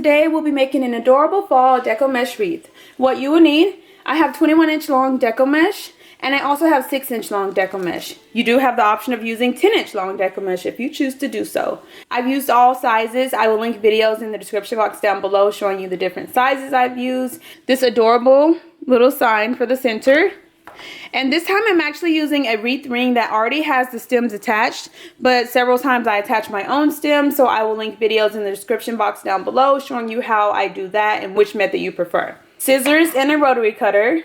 today we'll be making an adorable fall deco mesh wreath. What you will need, I have 21-inch long deco mesh, and I also have 6-inch long deco mesh. You do have the option of using 10-inch long deco mesh if you choose to do so. I've used all sizes. I will link videos in the description box down below showing you the different sizes I've used. This adorable little sign for the center. And this time I'm actually using a wreath ring that already has the stems attached, but several times I attach my own stems, so I will link videos in the description box down below showing you how I do that and which method you prefer. Scissors and a rotary cutter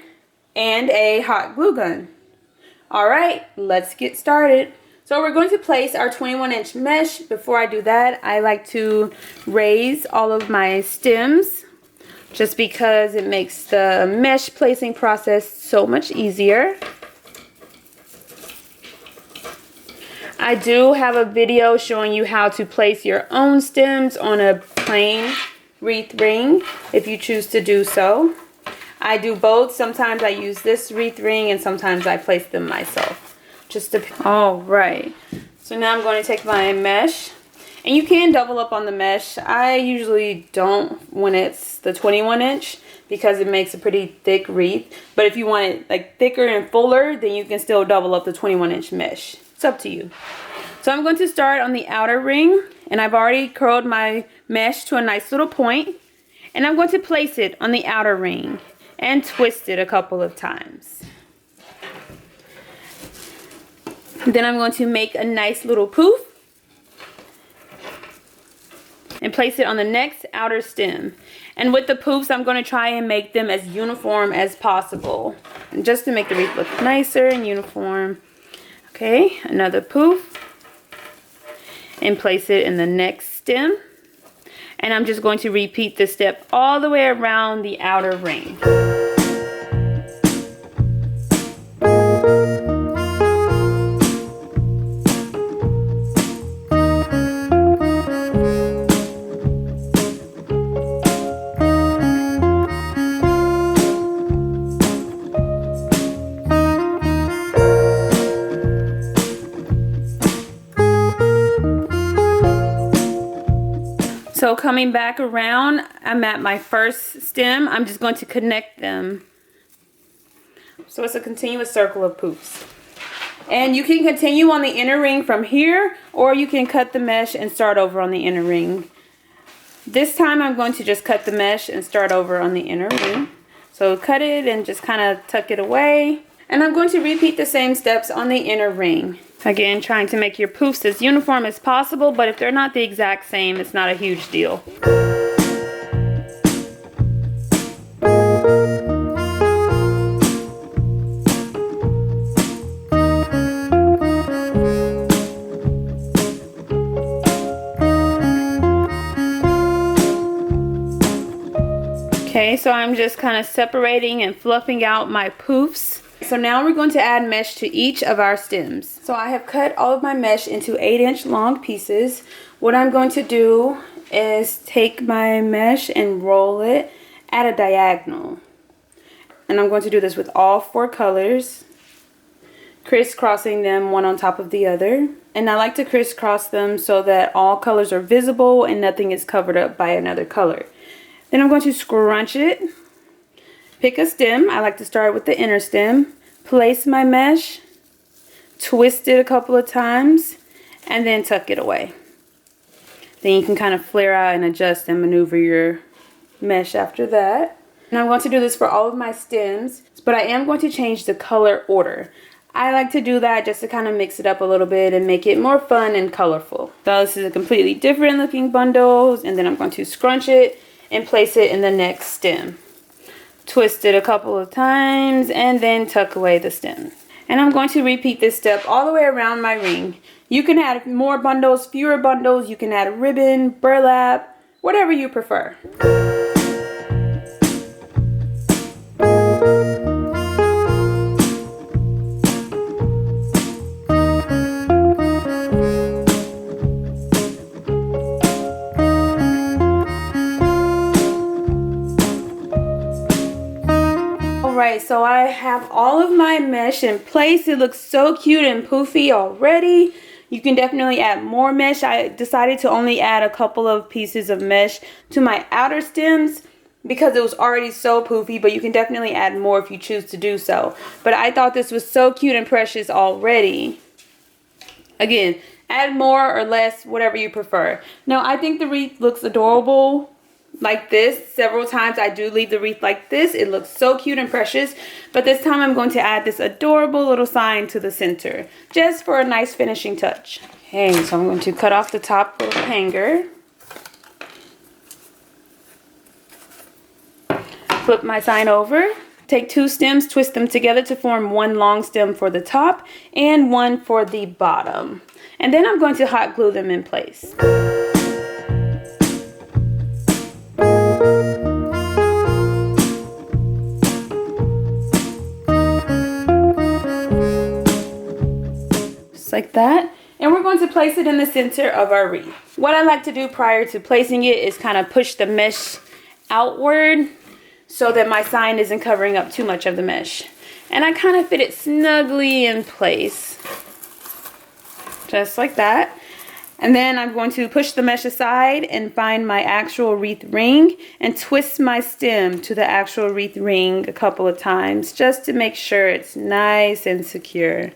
and a hot glue gun. Alright, let's get started. So we're going to place our 21-inch mesh. Before I do that, I like to raise all of my stems, just because it makes the mesh placing process so much easier. I do have a video showing you how to place your own stems on a plain wreath ring if you choose to do so. I do both. Sometimes I use this wreath ring and sometimes I place them myself. Alright, so now I'm going to take my mesh. And you can double up on the mesh. I usually don't when it's the 21-inch because it makes a pretty thick wreath. But if you want it like thicker and fuller, then you can still double up the 21-inch mesh. It's up to you. So I'm going to start on the outer ring, and I've already curled my mesh to a nice little point. And I'm going to place it on the outer ring and twist it a couple of times. Then I'm going to make a nice little poof and place it on the next outer stem. And with the poofs, I'm going to try and make them as uniform as possible, and just to make the wreath look nicer and uniform. Okay, another poof, and place it in the next stem. And I'm just going to repeat this step all the way around the outer ring. So coming back around, I'm at my first stem. I'm just going to connect them. So it's a continuous circle of poofs. And you can continue on the inner ring from here, or you can cut the mesh and start over on the inner ring. This time I'm going to just cut the mesh and start over on the inner ring. So cut it and just kind of tuck it away. And I'm going to repeat the same steps on the inner ring. Again, trying to make your poofs as uniform as possible, but if they're not the exact same, it's not a huge deal. Okay, so I'm just kind of separating and fluffing out my poofs. So now we're going to add mesh to each of our stems. So I have cut all of my mesh into 8-inch long pieces. What I'm going to do is take my mesh and roll it at a diagonal. And I'm going to do this with all 4 colors, crisscrossing them one on top of the other. And I like to crisscross them so that all colors are visible and nothing is covered up by another color. Then I'm going to scrunch it. Pick a stem. I like to start with the inner stem. Place my mesh, twist it a couple of times, and then tuck it away. Then you can kind of flare out and adjust and maneuver your mesh after that. And I'm going to do this for all of my stems, but I am going to change the color order. I like to do that just to kind of mix it up a little bit and make it more fun and colorful. So this is a completely different looking bundle, and then I'm going to scrunch it and place it in the next stem. Twist it a couple of times and then tuck away the stem. And I'm going to repeat this step all the way around my ring. You can add more bundles, fewer bundles, you can add a ribbon, burlap, whatever you prefer. Alright, so I have all of my mesh in place. It looks so cute and poofy already. You can definitely add more mesh. I decided to only add a couple of pieces of mesh to my outer stems because it was already so poofy, but you can definitely add more if you choose to do so. But I thought this was so cute and precious already. Again, add more or less, whatever you prefer. Now, I think the wreath looks adorable like this. Several times I do leave the wreath like this. It looks so cute and precious. But this time I'm going to add this adorable little sign to the center, just for a nice finishing touch. Okay, so I'm going to cut off the top little hanger. Flip my sign over. Take 2 stems, twist them together to form one long stem for the top and one for the bottom. And then I'm going to hot glue them in place. Just like that. And we're going to place it in the center of our wreath. What I like to do prior to placing it is kind of push the mesh outward, so that my sign isn't covering up too much of the mesh. And I kind of fit it snugly in place. Just like that. And then I'm going to push the mesh aside and find my actual wreath ring and twist my stem to the actual wreath ring a couple of times just to make sure it's nice and secure.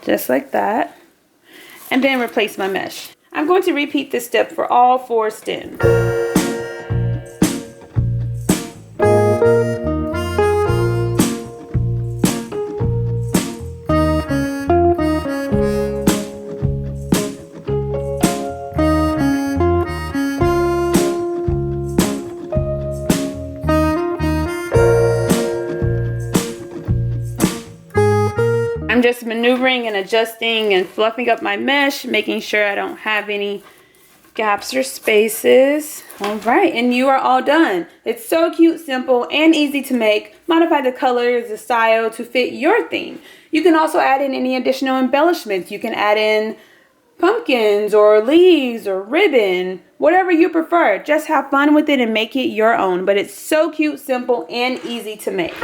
Just like that. And then replace my mesh. I'm going to repeat this step for all 4 stems. I'm just maneuvering and adjusting and fluffing up my mesh, making sure I don't have any gaps or spaces. All right, and you are all done. It's so cute, simple, and easy to make. Modify the colors, the style to fit your theme. You can also add in any additional embellishments. You can add in pumpkins or leaves or ribbon, whatever you prefer. Just have fun with it and make it your own. But it's so cute, simple, and easy to make.